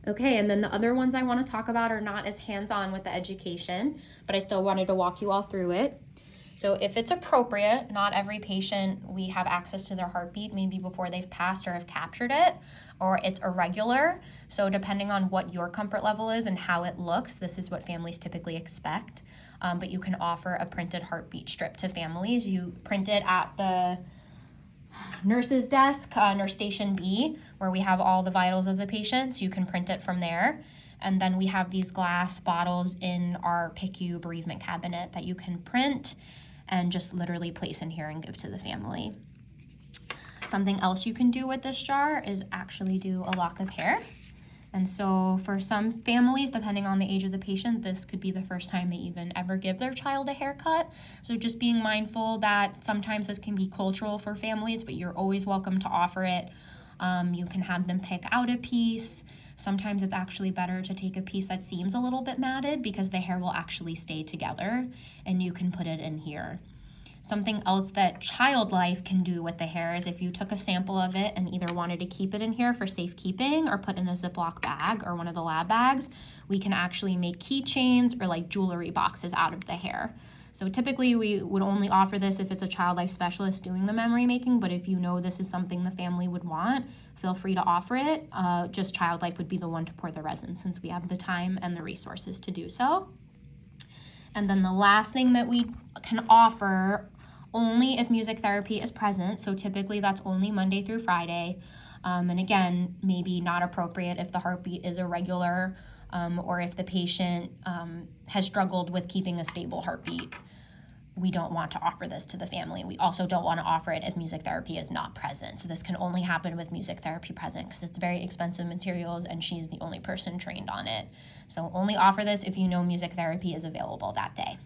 Okay, and then the other ones I want to talk about are not as hands-on with the education, but I still wanted to walk you all through it. So if it's appropriate, not every patient we have access to their heartbeat maybe before they've passed or have captured it, or it's irregular. So depending on what your comfort level is and how it looks, this is what families typically expect. But you can offer a printed heartbeat strip to families. You print it at the nurse's desk, nurse station B, where we have all the vitals of the patients. You can print it from there. And then we have these glass bottles in our PICU bereavement cabinet that you can print and just literally place in here and give to the family. Something else you can do with this jar is actually do a lock of hair. And so for some families, depending on the age of the patient, this could be the first time they even ever give their child a haircut. So just being mindful that sometimes this can be cultural for families, but you're always welcome to offer it. You can have them pick out a piece. Sometimes it's actually better to take a piece that seems a little bit matted because the hair will actually stay together, and you can put it in here. Something else that Child Life can do with the hair is if you took a sample of it and either wanted to keep it in here for safekeeping or put in a Ziploc bag or one of the lab bags, we can actually make keychains or like jewelry boxes out of the hair. So typically we would only offer this if it's a Child Life specialist doing the memory making, but if you know this is something the family would want, feel free to offer it. Just Child Life would be the one to pour the resin since we have the time and the resources to do so. And then the last thing that we can offer only if music therapy is present, so typically that's only Monday through Friday, and again, maybe not appropriate if the heartbeat is irregular or if the patient has struggled with keeping a stable heartbeat. We don't want to offer this to the family. We also don't want to offer it if music therapy is not present. So this can only happen with music therapy present because it's very expensive materials and she is the only person trained on it. So only offer this if you know music therapy is available that day.